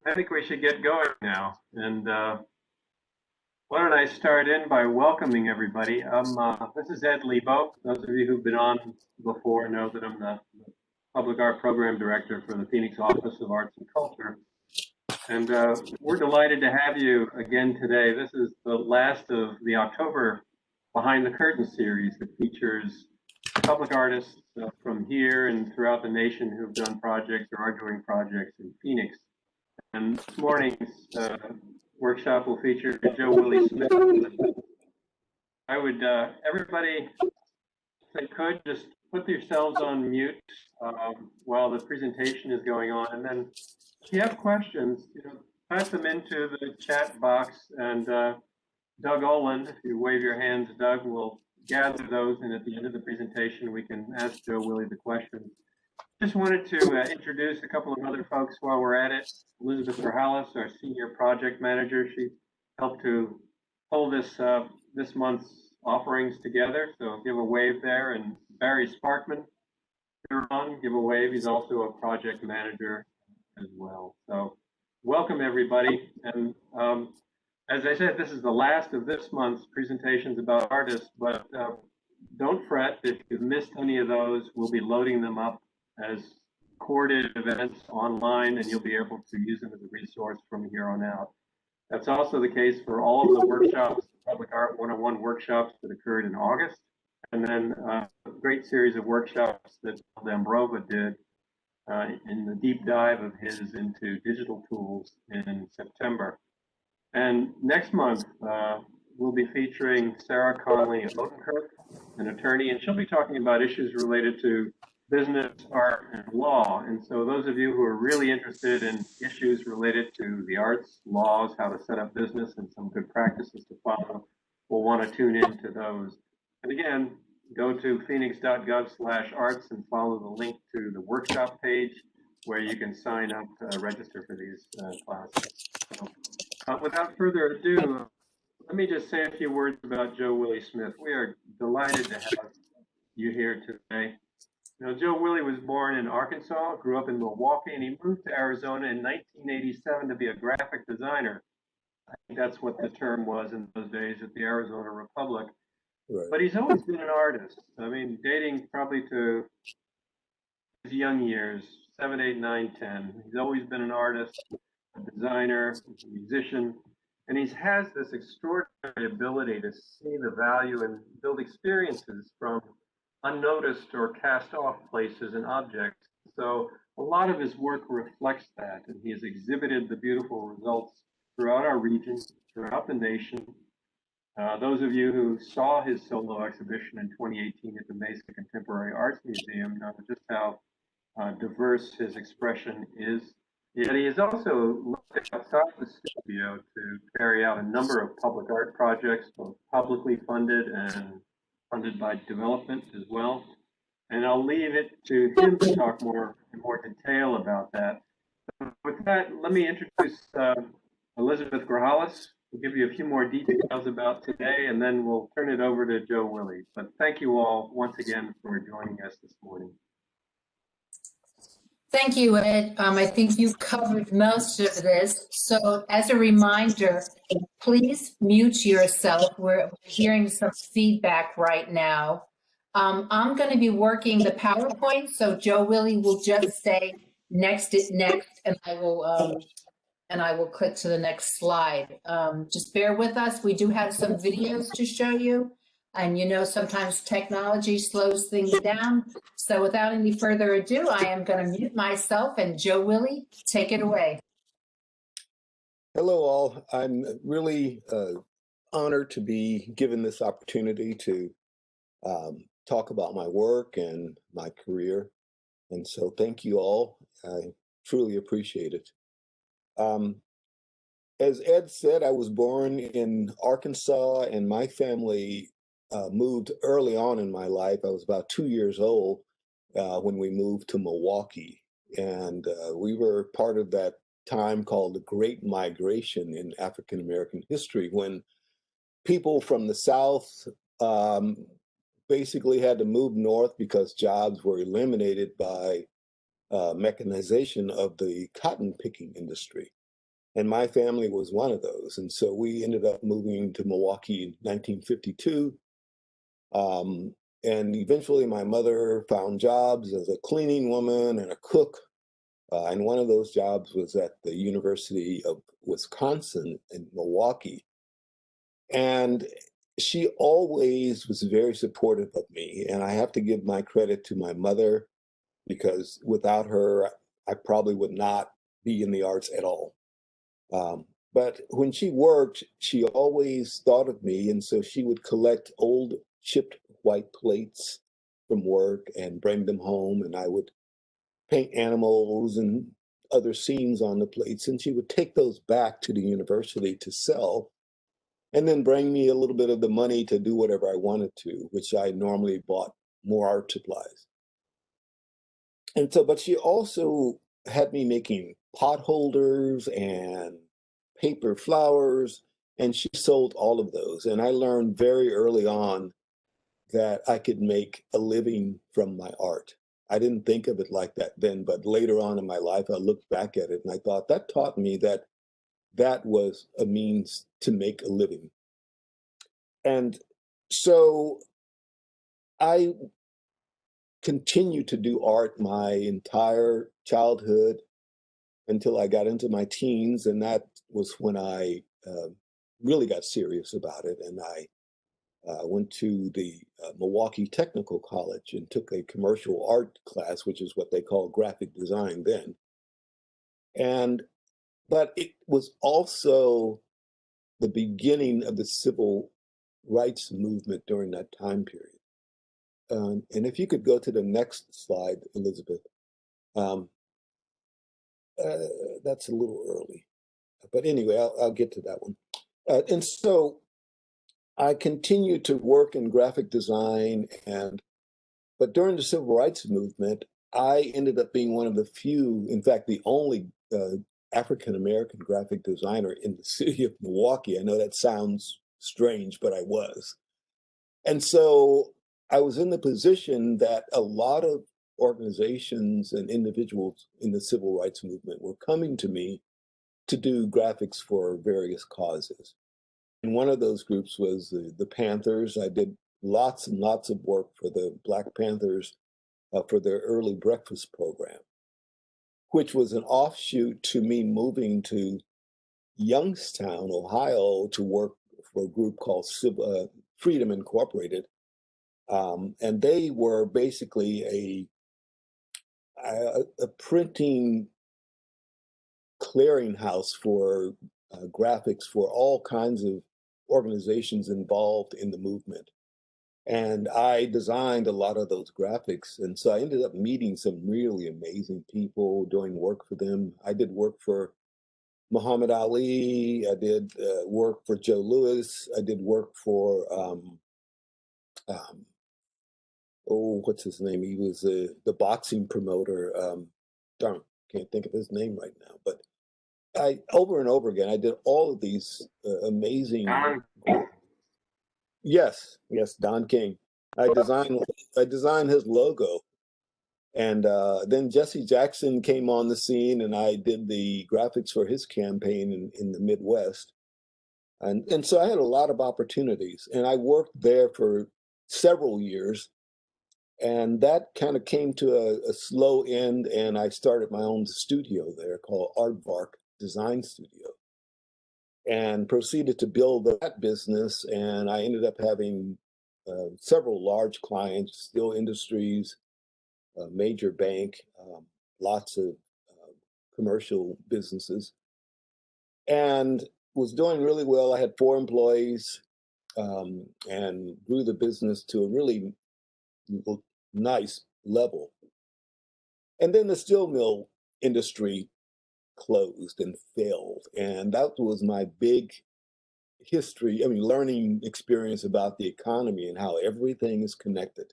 I think we should get going now. And why don't I start in by welcoming everybody. This is Ed Lebo. Those of you who've been on before know that I'm the Public Art Program Director for the Phoenix Office of Arts and Culture. And we're delighted to have you again today. This is the last of the October Behind the Curtain series that features public artists from here and throughout the nation who've done projects or are doing projects in Phoenix. And this morning's workshop will feature Joe Willie Smith. I would, everybody, if they could, just put yourselves on mute while the presentation is going on. And then if you have questions, type them into the chat box, and Doug Olin, if you wave your hands, Doug will gather those, and at the end of the presentation, we can ask Joe Willie the questions. Just wanted to introduce a couple of other folks while we're at it. Elizabeth Corrales, our Senior Project Manager, she helped to pull this month's offerings together, so give a wave there. And Barry Sparkman, give a wave. He's also a project manager as well. So welcome everybody. And as I said, this is the last of this month's presentations about artists, but don't fret if you've missed any of those. We'll be loading them up as recorded events online, and you'll be able to use them as a resource from here on out. That's also the case for all of the workshops, Public Art 101 workshops that occurred in August, and then a great series of workshops that Ambrova did in the deep dive of his into digital tools in September. And next month, we'll be featuring Sarah Connolly Odenkirk, an attorney, and she'll be talking about issues related to business, art, and law. And so those of you who are really interested in issues related to the arts, laws, how to set up business, and some good practices to follow, will want to tune into those. And again, go to phoenix.gov/arts and follow the link to the workshop page where you can sign up to register for these classes. So, without further ado, let me just say a few words about Joe Willie Smith. We are delighted to have you here today. Joe Willie was born in Arkansas, grew up in Milwaukee, and he moved to Arizona in 1987 to be a graphic designer. I think that's what the term was in those days at the Arizona Republic. Right. But he's always been an artist. I mean, dating probably to his young years, 7, 8, 9, 10. He's always been an artist, a designer, a musician, and he has this extraordinary ability to see the value and build experiences from unnoticed or cast off places and objects. So a lot of his work reflects that, and he has exhibited the beautiful results throughout our region, throughout the nation. Those of you who saw his solo exhibition in 2018 at the Mesa Contemporary Arts Museum know just how diverse his expression is. Yet he has also looked outside the studio to carry out a number of public art projects, both publicly funded and funded by development as well. And I'll leave it to him to talk in more detail about that. With that, let me introduce Elizabeth Corrales. We'll give you a few more details about today, and then we'll turn it over to Joe Willie. But thank you all once again for joining us this morning. Thank you, Ed. I think you've covered most of this. So as a reminder, please mute yourself. We're hearing some feedback right now. I'm going to be working the PowerPoint, so Joe Willie will just say next, and I will click to the next slide. Just bear with us. We do have some videos to show you. And sometimes technology slows things down. So without any further ado, I am going to mute myself, and Joe Willie, take it away. Hello all. I'm really honored to be given this opportunity to talk about my work and my career. And so thank you all. I truly appreciate it. As Ed said, I was born in Arkansas, and my family moved early on in my life. I was about 2 years old when we moved to Milwaukee. And we were part of that time called the Great Migration in African American history, when people from the South basically had to move north because jobs were eliminated by mechanization of the cotton picking industry. And my family was one of those. And so we ended up moving to Milwaukee in 1952. And eventually my mother found jobs as a cleaning woman and a cook. And one of those jobs was at the University of Wisconsin in Milwaukee. And she always was very supportive of me. And I have to give my credit to my mother, because without her, I probably would not be in the arts at all. But when she worked, she always thought of me. And so she would collect old chipped white plates from work and bring them home. And I would paint animals and other scenes on the plates. And she would take those back to the university to sell, and then bring me a little bit of the money to do whatever I wanted to, which I normally bought more art supplies. And so, but she also had me making pot holders and paper flowers, and she sold all of those. And I learned very early on that I could make a living from my art. I didn't think of it like that then, but later on in my life, I looked back at it and I thought that taught me that that was a means to make a living. And so I continued to do art my entire childhood until I got into my teens. And that was when I really got serious about it. And I went to the Milwaukee Technical College and took a commercial art class, which is what they call graphic design then. But it was also the beginning of the civil rights movement during that time period. And if you could go to the next slide, Elizabeth, um, that's a little early. But anyway, I'll get to that one. And so I continued to work in graphic design, but during the civil rights movement, I ended up being one of the few, in fact, the only African-American graphic designer in the city of Milwaukee. I know that sounds strange, but I was. And so I was in the position that a lot of organizations and individuals in the civil rights movement were coming to me to do graphics for various causes. And one of those groups was the Panthers. I did lots and lots of work for the Black Panthers for their early breakfast program, which was an offshoot to me moving to Youngstown, Ohio, to work for a group called Freedom Incorporated. And they were basically a printing clearinghouse for graphics for all kinds of organizations involved in the movement. And I designed a lot of those graphics. And so I ended up meeting some really amazing people, doing work for them. I did work for Muhammad Ali. I did work for Joe Louis. I did work for, what's his name? He was the boxing promoter. Darn, can't think of his name right now. But I, over and over again, I did all of these amazing. Yes, Don King. I designed his logo. And then Jesse Jackson came on the scene, and I did the graphics for his campaign in the Midwest. And so I had a lot of opportunities, and I worked there for several years. And that kind of came to a slow end, and I started my own studio there called Aardvark Design Studio, and proceeded to build that business. And I ended up having several large clients, Steel Industries, a major bank, lots of commercial businesses, and was doing really well. I had 4 employees, and grew the business to a really nice level. And then the steel mill industry closed and failed. And that was my big learning experience about the economy and how everything is connected.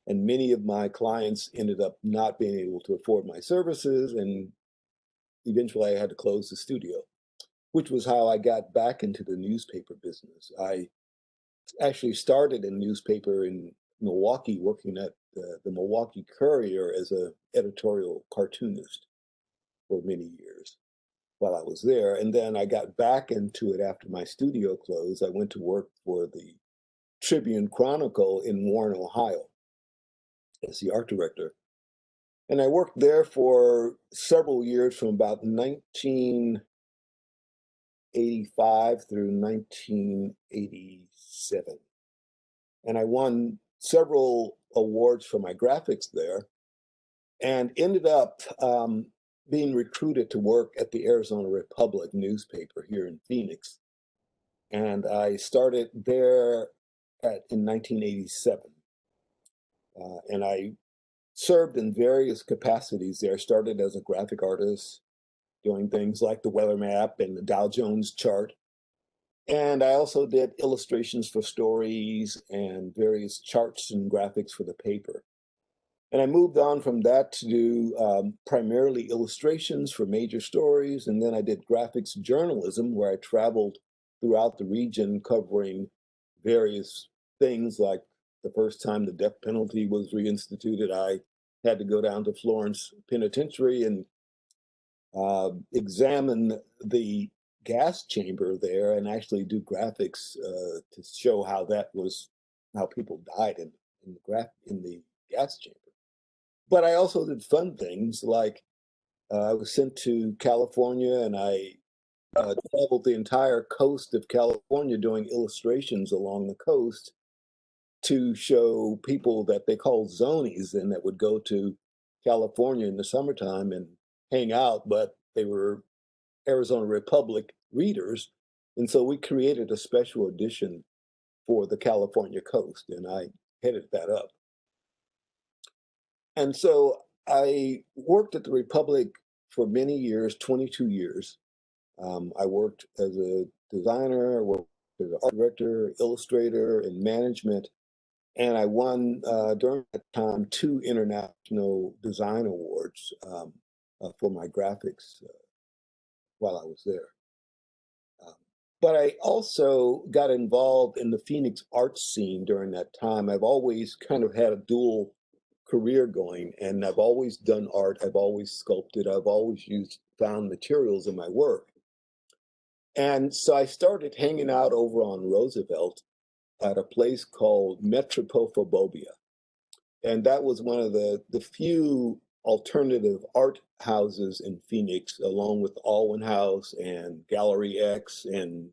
And many of my clients ended up not being able to afford my services. And eventually I had to close the studio, which was how I got back into the newspaper business. I actually started in newspaper in Milwaukee, working at the Milwaukee Courier as an editorial cartoonist for many years, while I was there. And then I got back into it after my studio closed. I went to work for the Tribune Chronicle in Warren, Ohio, as the art director. And I worked there for several years from about 1985 through 1987. And I won several awards for my graphics there and ended up being recruited to work at the Arizona Republic newspaper here in Phoenix. And I started there in 1987. And I served in various capacities there. Started as a graphic artist, doing things like the weather map and the Dow Jones chart. And I also did illustrations for stories and various charts and graphics for the paper. And I moved on from that to do primarily illustrations for major stories. And then I did graphics journalism, where I traveled throughout the region covering various things. Like the first time the death penalty was reinstituted, I had to go down to Florence Penitentiary and examine the gas chamber there and actually do graphics to show how people died in the gas chamber. But I also did fun things like I was sent to California, and I traveled the entire coast of California doing illustrations along the coast to show people that they called zonies and that would go to California in the summertime and hang out, but they were Arizona Republic readers. And so we created a special edition for the California coast, and I headed that up. And so I worked at the Republic for many years, 22 years. I worked as a designer, worked as an art director, illustrator, and management. And I won during that time 2 international design awards for my graphics while I was there. But I also got involved in the Phoenix art scene during that time. I've always kind of had a dual career going, and I've always done art. I've always sculpted. I've always used found materials in my work. And so I started hanging out over on Roosevelt at a place called Metropophobia. And that was one of the few alternative art houses in Phoenix, along with Alwyn House and Gallery X, and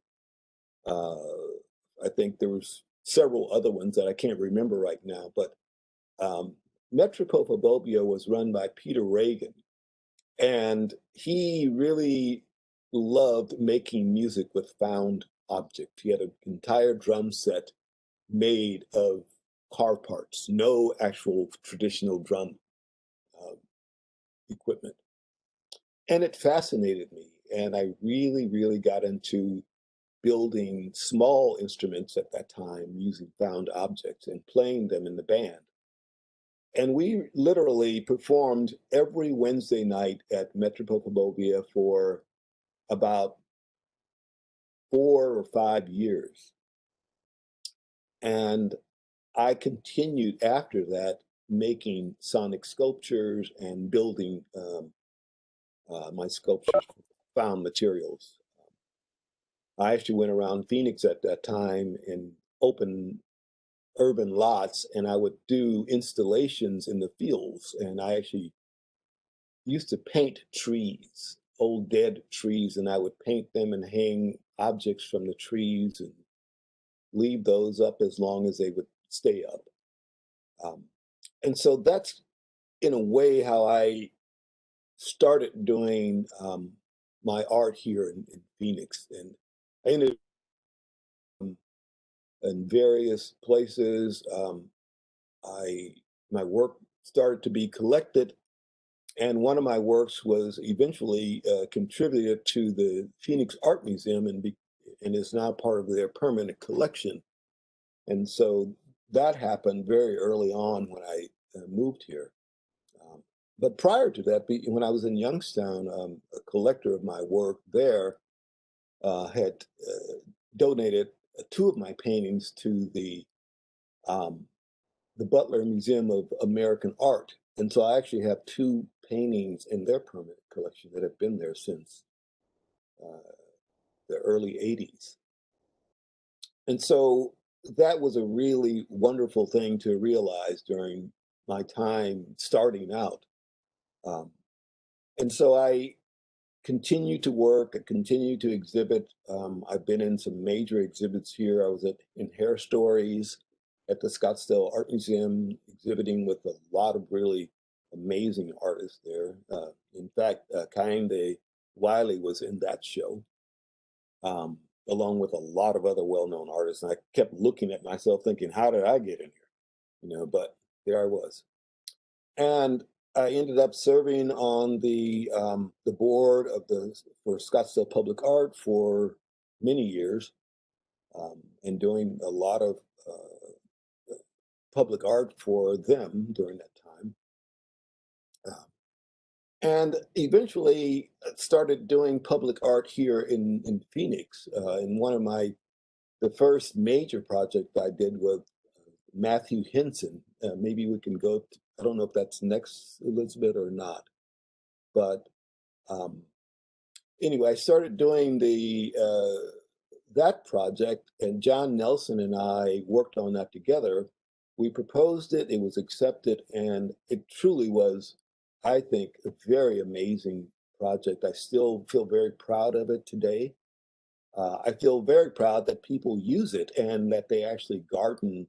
I think there was several other ones that I can't remember right now. But Metropophobia was run by Peter Reagan, and he really loved making music with found objects. He had an entire drum set made of car parts, no actual traditional drum equipment. And it fascinated me. And I really, really got into building small instruments at that time using found objects and playing them in the band. And we literally performed every Wednesday night at Metropophobia for about 4 or 5 years. And I continued after that making sonic sculptures and building my sculptures from found materials. I actually went around Phoenix at that time in open urban lots, and I would do installations in the fields. And I actually used to paint trees, old dead trees, and I would paint them and hang objects from the trees and leave those up as long as they would stay up. And so that's, in a way, how I started doing my art here in Phoenix. And I ended up in various places. My work started to be collected, and one of my works was eventually contributed to the Phoenix Art Museum and is now part of their permanent collection. And so that happened very early on when I moved here. But prior to that, when I was in Youngstown, a collector of my work there had donated 2 of my paintings to the Butler Museum of American Art. And so I actually have 2 paintings in their permanent collection that have been there since. the early 80s. And so that was a really wonderful thing to realize during my time starting out. And so I continue to work, I continue to exhibit. I've been in some major exhibits here. I was in Hair Stories at the Scottsdale Art Museum, exhibiting with a lot of really amazing artists there. In fact, Kainde Wiley was in that show, along with a lot of other well-known artists. And I kept looking at myself thinking, how did I get in here? But there I was. And I ended up serving on the board for Scottsdale Public Art for many years, and doing a lot of public art for them during that time. And eventually started doing public art here in Phoenix. And one of the first major project I did with Matthew Henson. Maybe we can go, I don't know if that's next, Elizabeth, or not. But anyway, I started doing that project, and John Nelson and I worked on that together. We proposed it, it was accepted, and it truly was, I think, a very amazing project. I still feel very proud of it today. I feel very proud that people use it and that they actually garden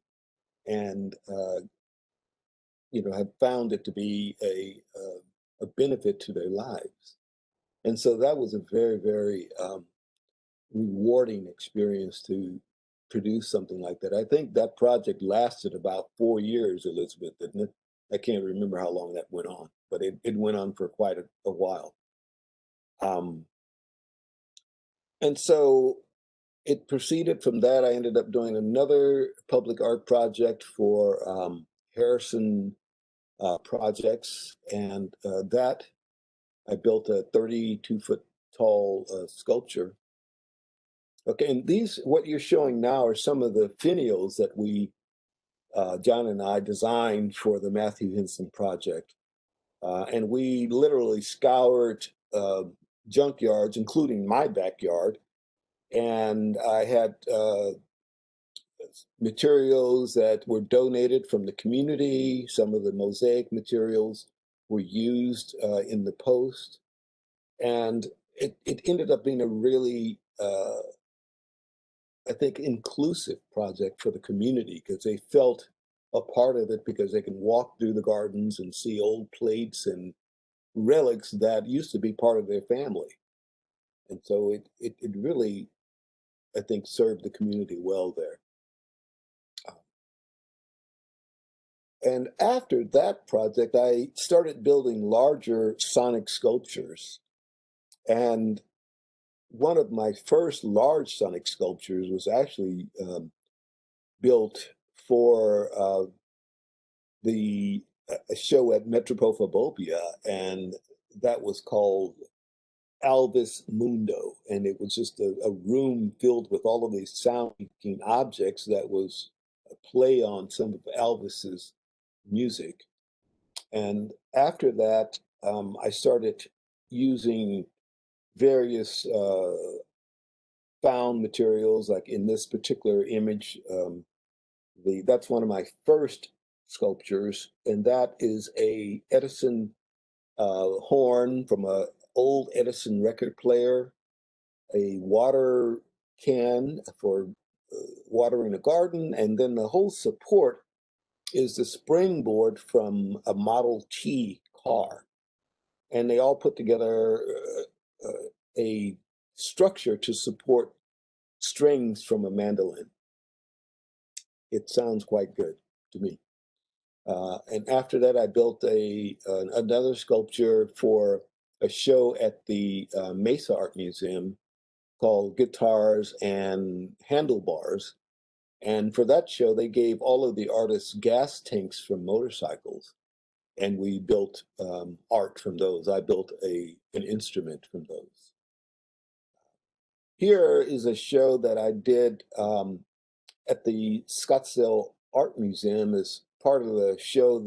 and have found it to be a benefit to their lives. And so that was a very, very rewarding experience to produce something like that. I think that project lasted about 4 years, Elizabeth, didn't it? I can't remember how long that went on, but it went on for quite a while. And so it proceeded from that. I ended up doing another public art project for Harrison Projects, and that I built a 32-foot tall sculpture. Okay, and what you're showing now are some of the finials that John and I designed for the Matthew Henson project. And we literally scoured junkyards, including my backyard. And I had materials that were donated from the community. Some of the mosaic materials were used in the post. And it ended up being a really, I think, inclusive project for the community, because they felt a part of it, because they can walk through the gardens and see old plates and relics that used to be part of their family. And so it really, I think, served the community well there. And after that project, I started building larger sonic sculptures. And one of my first large sonic sculptures was actually built for a show at Metropolitan, and that was called Albus Mundo. And it was just a room filled with all of these sound-making objects that was a play on some of Elvis's music. And after that, I started using various found materials, like in this particular image. That's one of my first sculptures, and that is a Edison horn from an old Edison record player, a water can for watering a garden, and then the whole support is the springboard from a Model T car. And they all put together a structure to support strings from a mandolin. It sounds quite good to me. And after that, I built another sculpture for a show at the Mesa Art Museum called Guitars and Handlebars. And for that show, they gave all of the artists gas tanks from motorcycles, and we built art from those. I built an instrument from those. Here is a show that I did at the Scottsdale Art Museum as part of the show.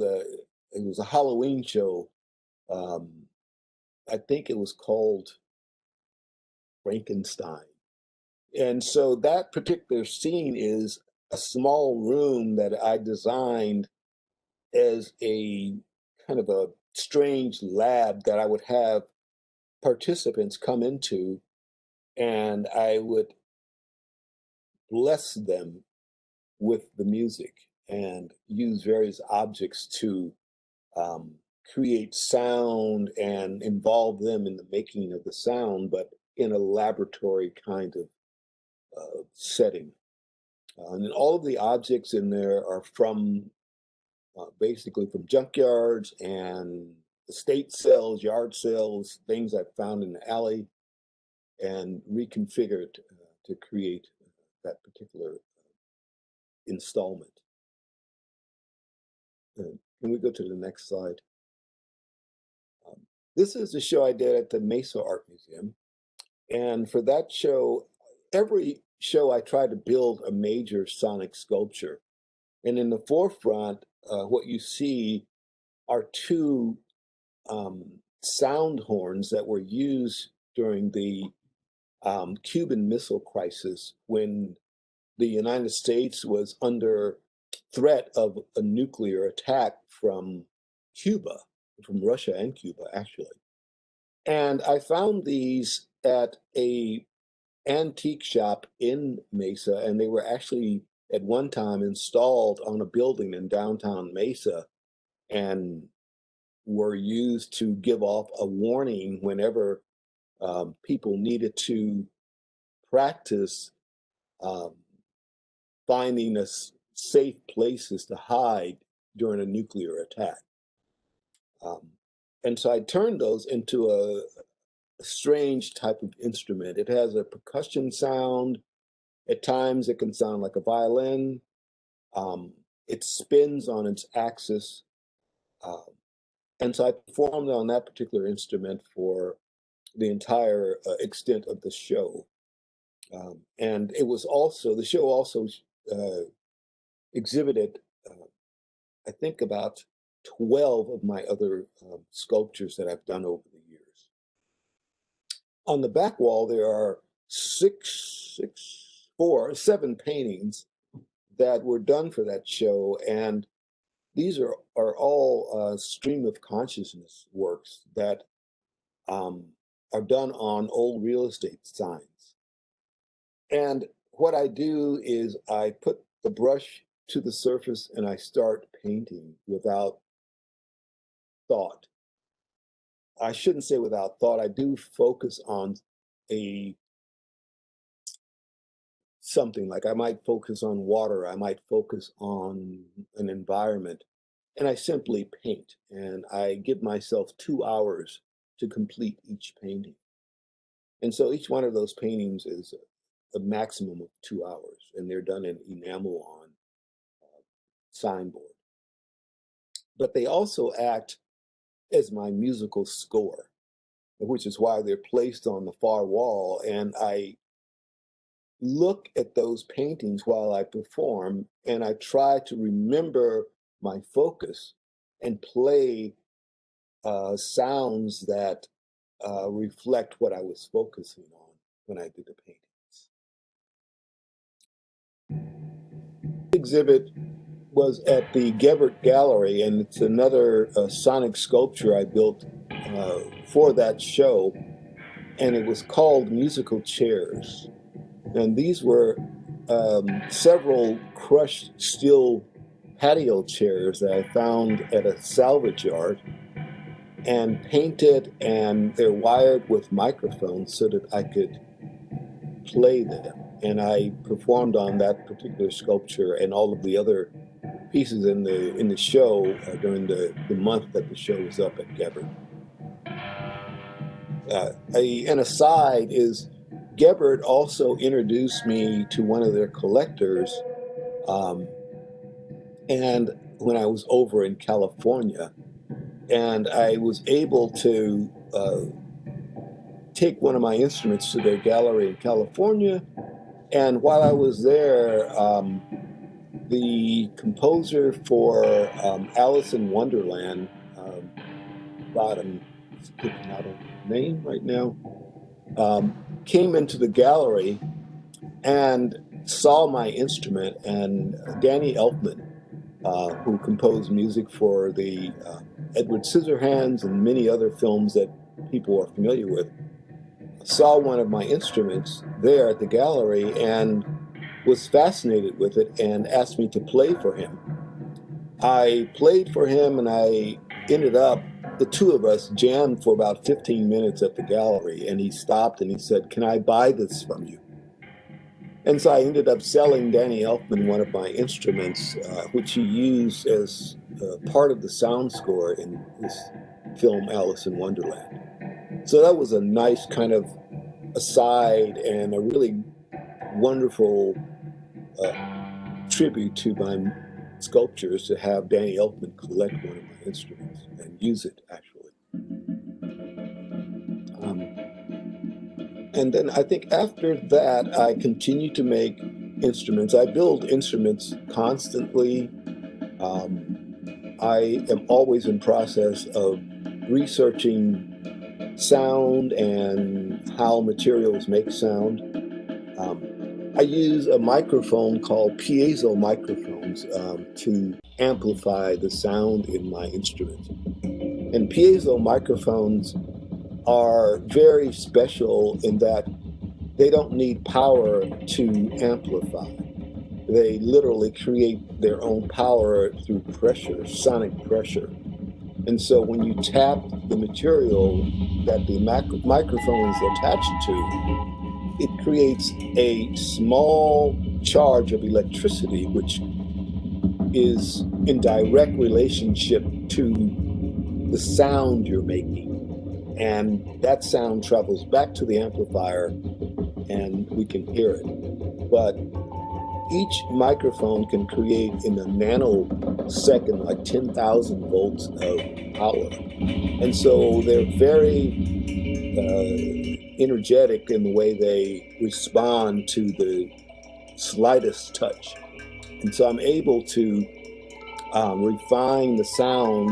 It was a Halloween show. I think it was called Frankenstein. And so that particular scene is a small room that I designed as a kind of a strange lab that I would have participants come into, and I would bless them with the music and use various objects to create sound and involve them in the making of the sound, but in a laboratory kind of setting. And all of the objects in there are from basically from junkyards and estate sales, yard sales, things I found in the alley, and reconfigured to create that particular installment. Can we go to the next slide? This is the show I did at the Mesa Art Museum. And for that show, every show I tried to build a major sonic sculpture. And in the forefront, what you see are two sound horns that were used during the Cuban Missile Crisis when the United States was under threat of a nuclear attack from Cuba, from Russia and Cuba, actually. And I found these at a antique shop in Mesa, and they were actually at one time installed on a building in downtown Mesa and were used to give off a warning whenever people needed to practice finding safe places to hide during a nuclear attack. And so I turned those into a strange type of instrument. It has a percussion sound. At times it can sound like a violin. It spins on its axis. And so I performed on that particular instrument for the entire extent of the show. And it was also, the show also exhibited, I think, about 12 of my other sculptures that I've done over the years. On the back wall, there are seven paintings that were done for that show. And these are all stream of consciousness works that are done on old real estate signs. And what I do is I put the brush to the surface and I start painting without thought. I shouldn't say without thought. I do focus on something, like I might focus on water, I might focus on an environment, and I simply paint. And I give myself 2 hours to complete each painting. And so each one of those paintings is a maximum of 2 hours, and they're done in enamel on signboard. But they also act as my musical score, which is why they're placed on the far wall. And I look at those paintings while I perform, and I try to remember my focus and play sounds that reflect what I was focusing on when I did the paintings. The exhibit was at the Gebert Gallery, and it's another sonic sculpture I built for that show, and it was called Musical Chairs. And these were several crushed steel patio chairs that I found at a salvage yard and painted, and they're wired with microphones so that I could play them. And I performed on that particular sculpture and all of the other pieces in the show during the month that the show was up at Gebert. An aside is Gebert also introduced me to one of their collectors, and when I was over in California, and I was able to take one of my instruments to their gallery in California. And while I was there, the composer for Alice in Wonderland, I'm skipping out on the name right now, came into the gallery and saw my instrument, and Danny Elfman, who composed music for the Edward Scissorhands and many other films that people are familiar with, saw one of my instruments there at the gallery and was fascinated with it and asked me to play for him. I played for him, and I ended up, the two of us jammed for about 15 minutes at the gallery, and he stopped and he said, "Can I buy this from you?" And so I ended up selling Danny Elfman one of my instruments, which he used as part of the sound score in this film, Alice in Wonderland. So that was a nice kind of aside and a really wonderful tribute to my sculptures to have Danny Elfman collect one of my instruments and use it, actually. And then I think after that, I continued to make instruments. I build instruments constantly. I am always in process of researching sound and how materials make sound. I use a microphone called Piezo Microphones to amplify the sound in my instruments. And Piezo Microphones are very special in that they don't need power to amplify. They literally create their own power through pressure, sonic pressure. And so when you tap the material that the microphone is attached to, it creates a small charge of electricity, which is in direct relationship to the sound you're making. And that sound travels back to the amplifier and we can hear it. But each microphone can create in a nanosecond like 10,000 volts of power. And so they're very energetic in the way they respond to the slightest touch. And so I'm able to refine the sound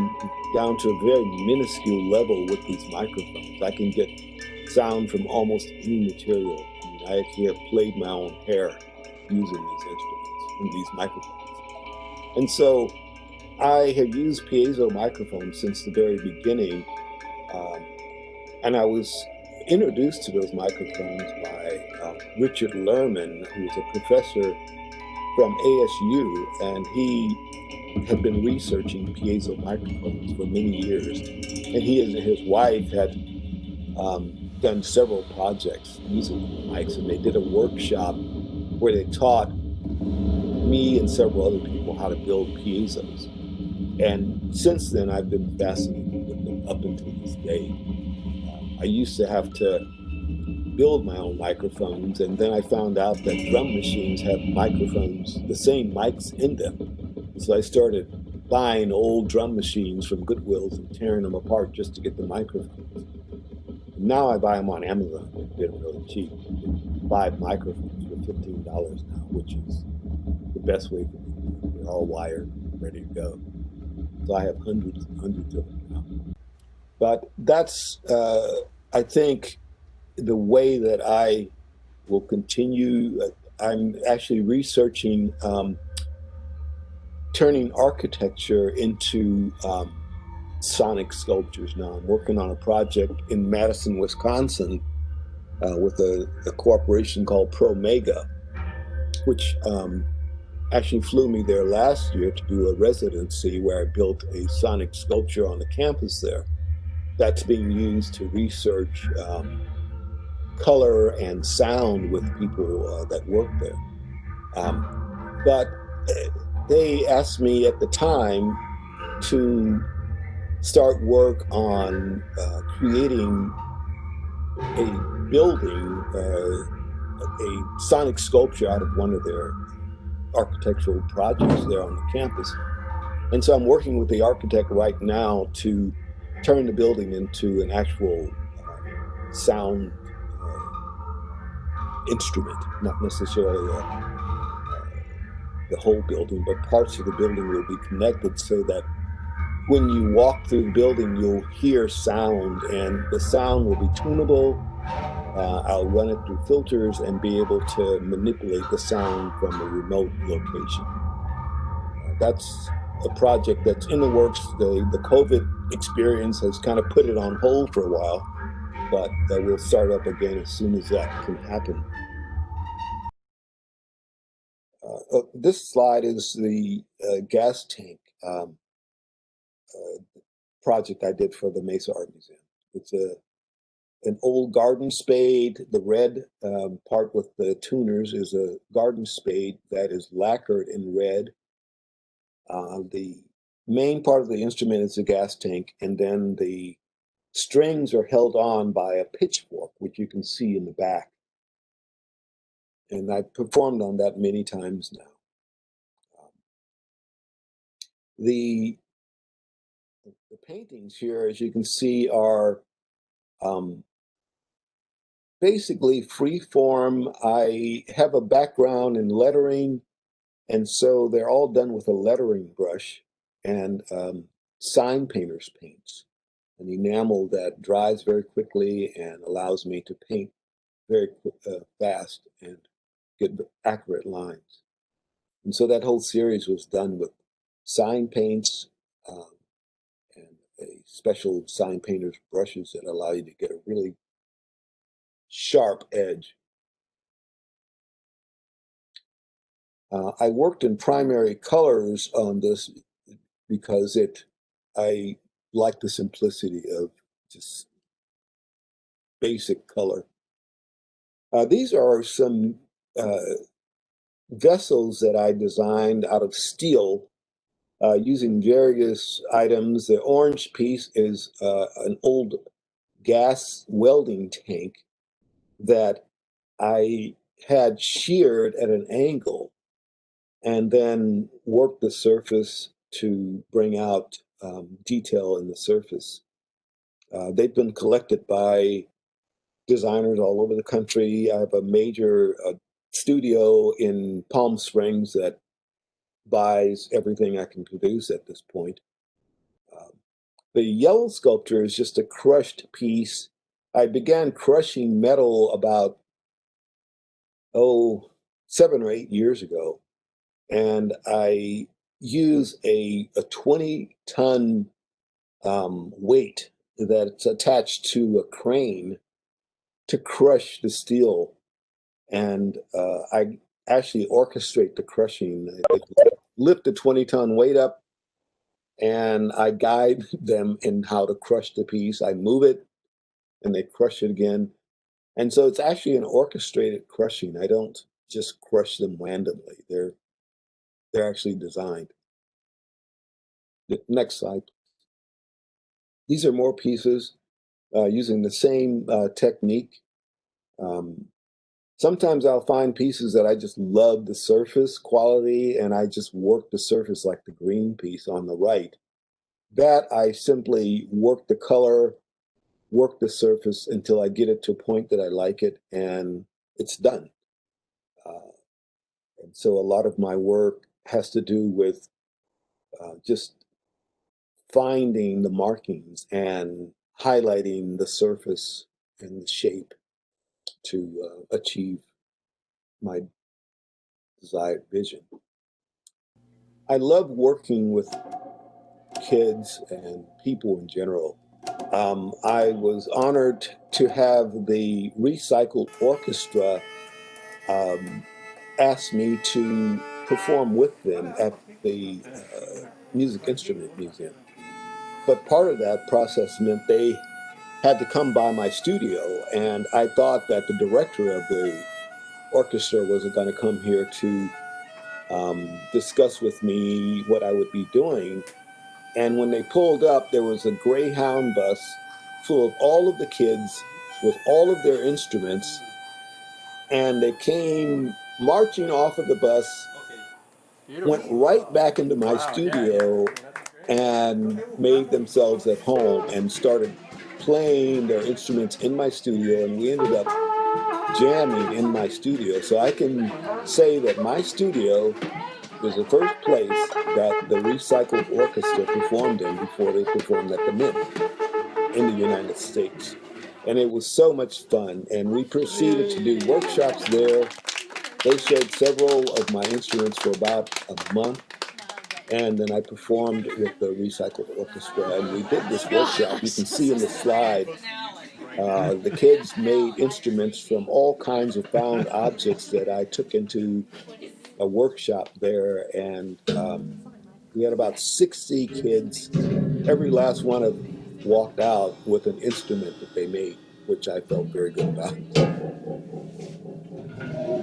down to a very minuscule level with these microphones. I can get sound from almost any material. I actually have played my own hair using these instruments and these microphones. And so I have used piezo microphones since the very beginning. And I was introduced to those microphones by Richard Lerman, who was a professor from ASU, and he had been researching piezo microphones for many years. And he and his wife had done several projects using mics, and they did a workshop where they taught me and several other people how to build piezos. And since then, I've been fascinated with them up until this day. I used to have to build my own microphones, and then I found out that drum machines have microphones, the same mics in them. So I started buying old drum machines from Goodwills and tearing them apart just to get the microphones. Now I buy them on Amazon. They're really cheap. 5 microphones for $15 now, which is the best way for me. They're all wired, ready to go. So I have hundreds and hundreds of them now. But that's, I think, the way that I will continue. I'm actually researching turning architecture into sonic sculptures now. I'm working on a project in Madison, Wisconsin with a corporation called Promega, which actually flew me there last year to do a residency where I built a sonic sculpture on the campus there. That's being used to research color and sound with people that work there. But they asked me at the time to start work on creating a building, a sonic sculpture out of one of their architectural projects there on the campus. And so I'm working with the architect right now to turn the building into an actual sound instrument, not necessarily the whole building, but parts of the building will be connected so that when you walk through the building, you'll hear sound, and the sound will be tunable, I'll run it through filters and be able to manipulate the sound from a remote location. That's a project that's in the works. The COVID experience has kind of put it on hold for a while, but we'll start up again as soon as that can happen. This slide is the gas tank project I did for the Mesa Art Museum. It's an old garden spade. The red part with the tuners is a garden spade that is lacquered in red. The main part of the instrument is the gas tank, and then the strings are held on by a pitchfork, which you can see in the back. And I've performed on that many times now. The paintings here, as you can see, are basically free form. I have a background in lettering, and so they're all done with a lettering brush and sign painter's paints, an enamel that dries very quickly and allows me to paint very fast and get accurate lines. And so that whole series was done with sign paints and a special sign painter's brushes that allow you to get a really sharp edge. I worked in primary colors on this because I like the simplicity of just basic color. These are some vessels that I designed out of steel using various items. The orange piece is an old gas welding tank that I had sheared at an angle and then worked the surface to bring out detail in the surface. They've been collected by designers all over the country. I have a major studio in Palm Springs that buys everything I can produce at this point. The yellow sculpture is just a crushed piece. I began crushing metal about, 7 or 8 years ago. And I use a 20-ton weight that's attached to a crane to crush the steel. And I actually orchestrate the crushing. I lift the 20-ton weight up, and I guide them in how to crush the piece. I move it, and they crush it again. And so it's actually an orchestrated crushing. I don't just crush them randomly. They're actually designed. The next slide. These are more pieces using the same technique. Sometimes I'll find pieces that I just love the surface quality, and I just work the surface like the green piece on the right. That I simply work the color, work the surface until I get it to a point that I like it, and it's done. And so a lot of my work has to do with just finding the markings and highlighting the surface and the shape to achieve my desired vision. I love working with kids and people in general. I was honored to have the Recycled Orchestra ask me to perform with them at the Music Instrument Museum. But part of that process meant they had to come by my studio, and I thought that the director of the orchestra was going to come here to discuss with me what I would be doing. And when they pulled up, there was a Greyhound bus full of all of the kids with all of their instruments, and they came marching off of the bus, went right back into my studio and made themselves at home and started playing their instruments in my studio, and we ended up jamming in my studio. So I can say that my studio was the first place that the Recycled Orchestra performed in before they performed at the Mint in the United States. And it was so much fun. And we proceeded to do workshops there. They showed several of my instruments for about a month. And then I performed with the Recycled Orchestra. And we did this workshop. You can see in the slide, the kids made instruments from all kinds of found objects that I took into a workshop there. And we had about 60 kids. Every last one of them walked out with an instrument that they made, which I felt very good about.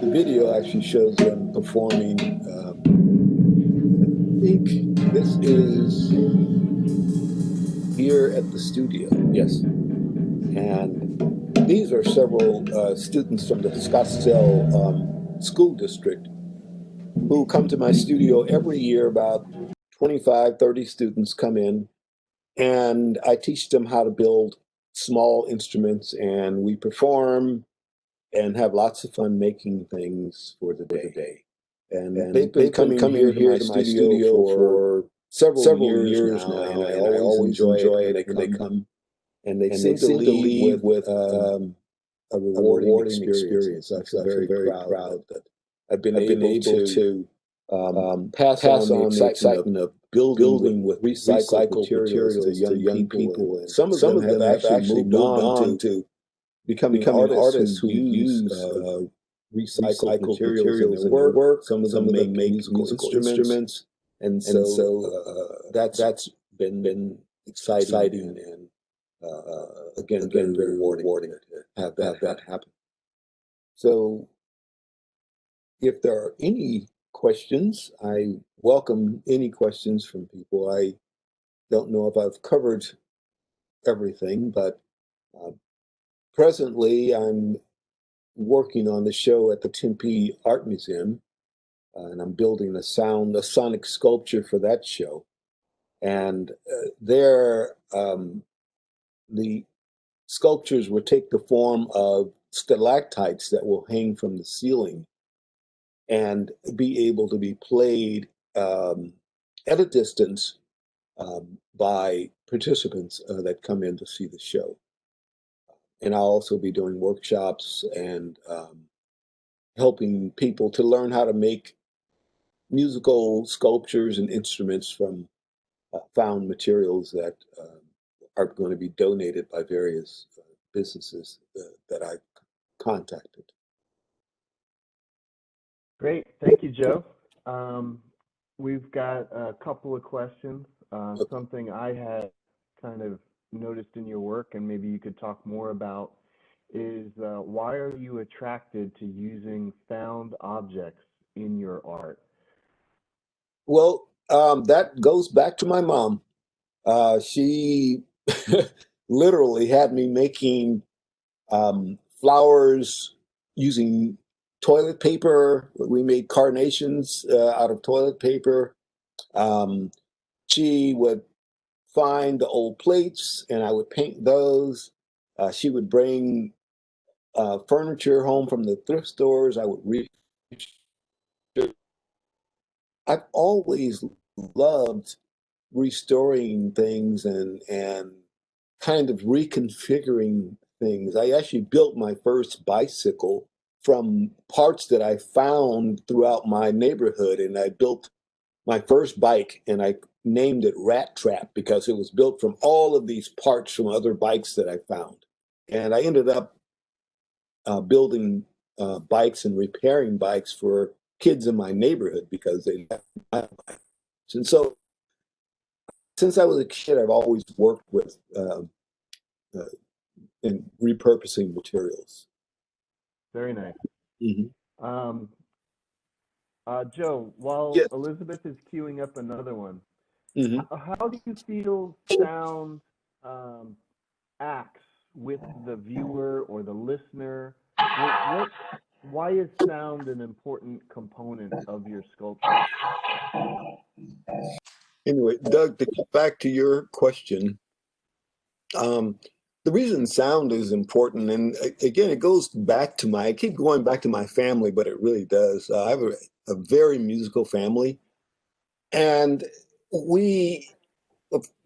The video actually shows them performing. I think this is here at the studio. Yes. And these are several students from the Scottsdale School District who come to my studio every year. About 25, 30 students come in, and I teach them how to build small instruments, and we perform and have lots of fun making things for the day. And they've been coming here to my studio for several years now, and I always enjoy it when they come. And they seem to leave with a rewarding experience. I feel very proud that I've been able to pass on the excitement of building with recycled materials to young people. And some of them have actually moved on to becoming artists who use recycled materials in their work. Some of them make musical instruments. And so that's been exciting and again very rewarding to have that happen. So if there are any questions, I welcome any questions from people. I don't know if I've covered everything, but presently I'm working on the show at the Tempe Art Museum, and I'm building a sonic sculpture for that show. And there, the sculptures will take the form of stalactites that will hang from the ceiling and be able to be played at a distance by participants that come in to see the show. And I'll also be doing workshops and helping people to learn how to make musical sculptures and instruments from found materials that are going to be donated by various businesses that I've contacted. Great. Thank you, Joe. We've got a couple of questions. Something I had kind of noticed in your work, and maybe you could talk more about, is why are you attracted to using found objects in your art? Well, that goes back to my mom. She literally had me making flowers using toilet paper. We made carnations out of toilet paper. She would find the old plates and I would paint those. She would bring furniture home from the thrift stores. I would read. I've always loved restoring things and kind of reconfiguring things. I actually built my first bicycle from parts that I found throughout my neighborhood, and I built my first bike and I named it Rat Trap because it was built from all of these parts from other bikes that I found. And I ended up building bikes and repairing bikes for kids in my neighborhood because they had my bikes. And so since I was a kid, I've always worked with in repurposing materials. Very nice. Mm-hmm. Joe, while Yes. Elizabeth is queuing up another one, Mm-hmm. how do you feel sound acts with the viewer or the listener? Why is sound an important component of your sculpture? Anyway, Doug, to get back to your question, the reason sound is important, and again, it goes back to I keep going back to my family, but it really does. I have a very musical family, and we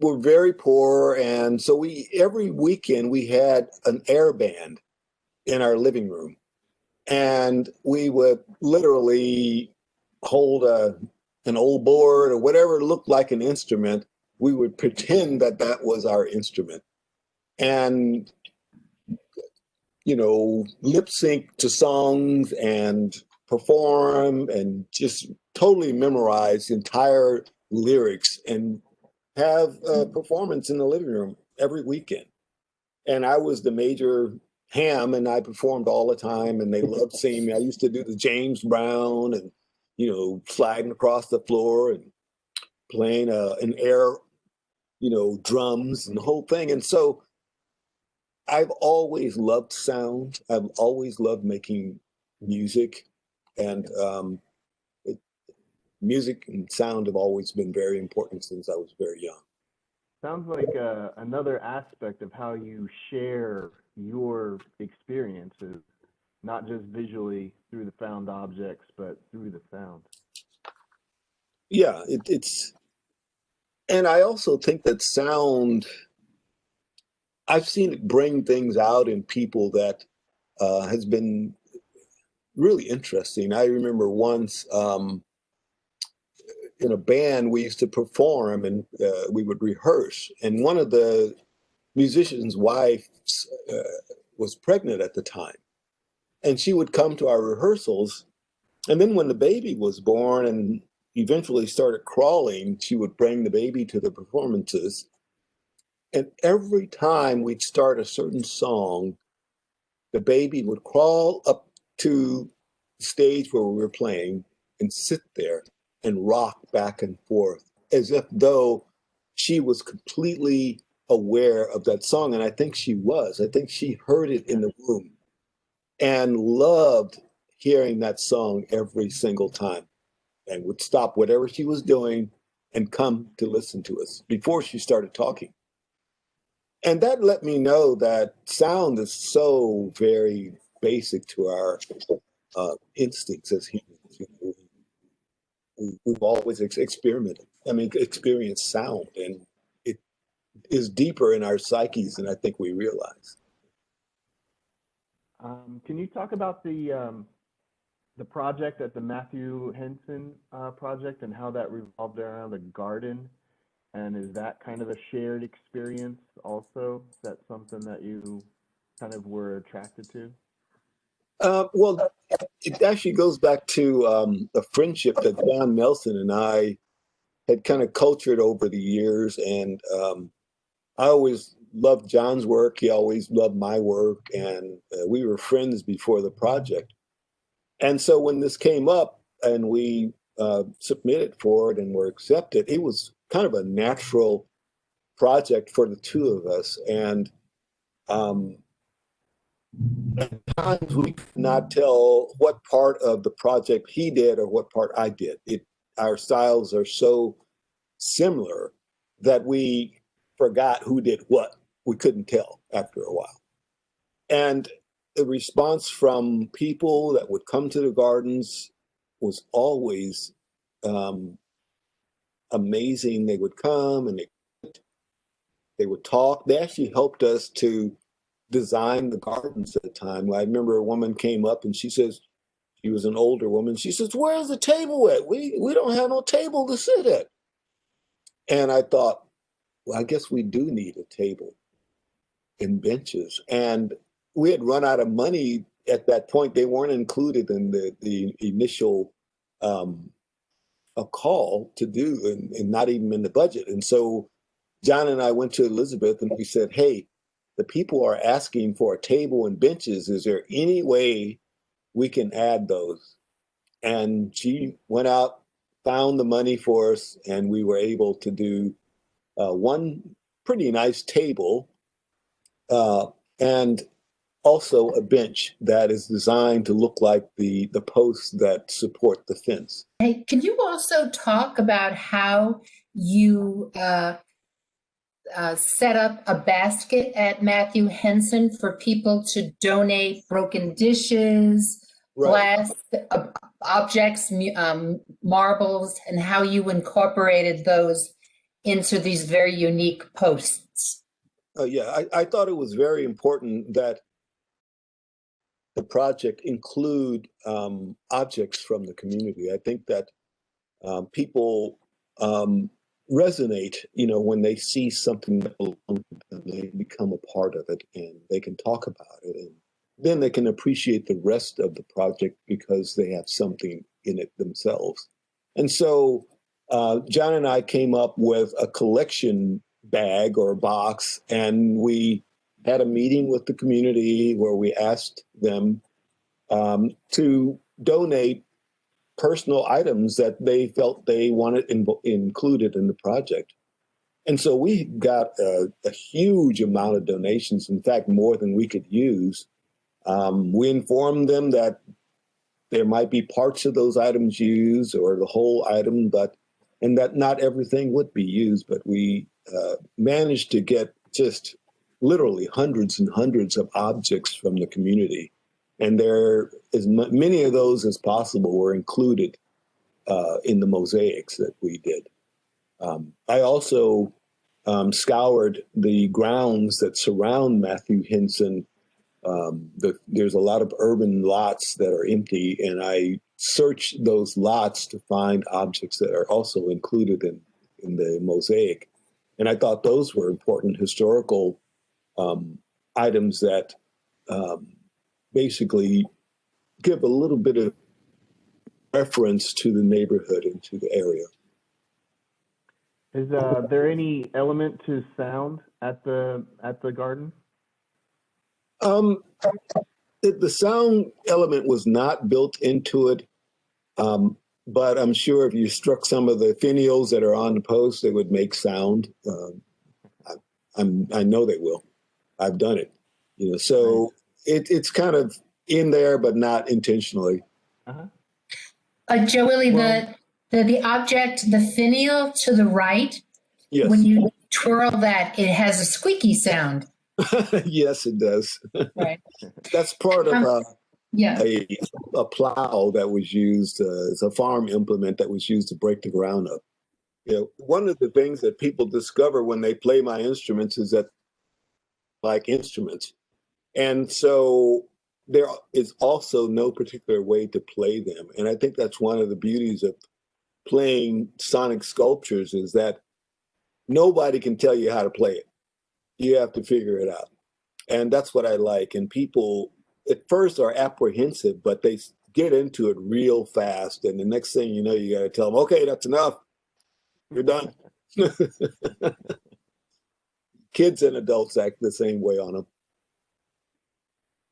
were very poor, and so every weekend we had an air band in our living room, and we would literally hold an old board or whatever looked like an instrument. We would pretend that that was our instrument, and lip sync to songs and perform and just totally memorize entire lyrics and have a performance in the living room every weekend. And I was the major ham, and I performed all the time, and they loved seeing me. I used to do the James Brown and, sliding across the floor and playing an air, drums and the whole thing. And so I've always loved sound. I've always loved making music, and music and sound have always been very important since I was very young. Sounds like another aspect of how you share your experiences, not just visually through the found objects, but through the sound. Yeah, and I also think that sound, I've seen it bring things out in people that has been really interesting. I remember once in a band, we used to perform, and we would rehearse. And one of the musician's wives was pregnant at the time. And she would come to our rehearsals. And then when the baby was born and eventually started crawling, she would bring the baby to the performances. And every time we'd start a certain song, the baby would crawl up to the stage where we were playing and sit there and rock back and forth as if though she was completely aware of that song. And I think she was. I think she heard it in the room and loved hearing that song every single time, and would stop whatever she was doing and come to listen to us before she started talking. And that let me know that sound is so very basic to our instincts as humans. We've always experienced sound, and it is deeper in our psyches than I think we realize. Can you talk about the project at the Matthew Henson project and how that revolved around the garden? And is that kind of a shared experience also? Is that something that you kind of were attracted to? Well, it actually goes back to a friendship that John Nelson and I had kind of cultured over the years. And I always loved John's work. He always loved my work. And we were friends before the project. And so when this came up and we submitted for it and were accepted, it was kind of a natural project for the two of us. And at times we could not tell what part of the project he did or what part I did. Our styles are so similar that we forgot who did what. We couldn't tell after a while. And the response from people that would come to the gardens was always amazing. They would come and they would talk. They actually helped us to design the gardens at the time. I remember a woman came up and she says, she was an older woman. She says, "Where's the table at? We don't have no table to sit at." And I thought, well, I guess we do need a table and benches. And we had run out of money at that point. They weren't included in the initial a call to do, and not even in the budget. And so John and I went to Elizabeth and we said, "Hey, the people are asking for a table and benches. Is there any way we can add those?" And she went out, found the money for us, and we were able to do one pretty nice table and also a bench that is designed to look like the posts that support the fence. Hey, can you also talk about how you set up a basket at Matthew Henson for people to donate broken dishes, Right. glass objects, marbles, and how you incorporated those into these very unique posts. Yeah, I thought it was very important that the project include objects from the community. I think that people resonate, when they see something that belongs to them, they become a part of it and they can talk about it. And then they can appreciate the rest of the project because they have something in it themselves. And so John and I came up with a collection bag or box, and we had a meeting with the community where we asked them to donate personal items that they felt they wanted included in the project. And so we got a huge amount of donations, in fact, more than we could use. We informed them that there might be parts of those items used or the whole item, and that not everything would be used, but we managed to get just literally hundreds and hundreds of objects from the community. And there, as many of those as possible were included in the mosaics that we did. I also scoured the grounds that surround Matthew Henson. There's a lot of urban lots that are empty, and I searched those lots to find objects that are also included in the mosaic. And I thought those were important historical items that basically give a little bit of reference to the neighborhood and to the area. Is there any element to sound at the garden? The sound element was not built into it, but I'm sure if you struck some of the finials that are on the post, they would make sound. I know they will. I've done it, so it's kind of in there, but not intentionally. Joe Willie, the object, the finial to the right, Yes. When you twirl that, it has a squeaky sound. Yes, it does. Right. That's part of a plow that was used. It's a farm implement that was used to break the ground up. One of the things that people discover when they play my instruments is that like instruments. And so there is also no particular way to play them. And I think that's one of the beauties of playing sonic sculptures is that nobody can tell you how to play it. You have to figure it out. And that's what I like. And people at first are apprehensive, but they get into it real fast. And the next thing you know, you got to tell them, okay, that's enough. You're done. Kids and adults act the same way on them.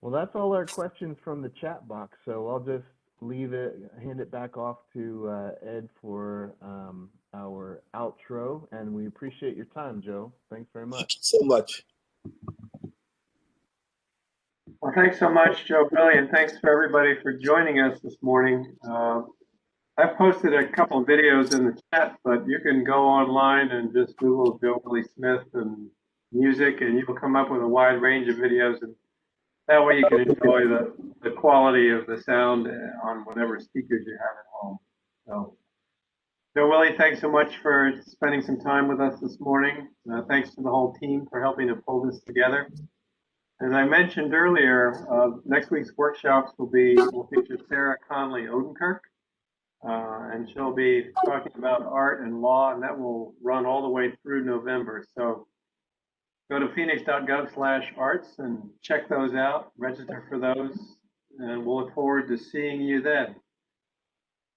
Well, that's all our questions from the chat box. So I'll just hand it back off to Ed for our outro. And we appreciate your time, Joe. Thanks very much. Thank you so much. Well, thanks so much, Joe Willie, and thanks for everybody for joining us this morning. I've posted a couple of videos in the chat, but you can go online and just Google Joe Willie Smith and music, and you will come up with a wide range of videos. And that way you can enjoy the quality of the sound on whatever speakers you have at home. So, Joe Willie, thanks so much for spending some time with us this morning. Thanks to the whole team for helping to pull this together. As I mentioned earlier, next week's workshops will feature Sarah Conley Odenkirk, and she'll be talking about art and law, and that will run all the way through November. So go to phoenix.gov/arts and check those out, register for those, and we'll look forward to seeing you then.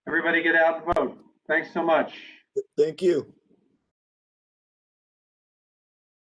Everybody get out and vote. Thanks so much. Thank you.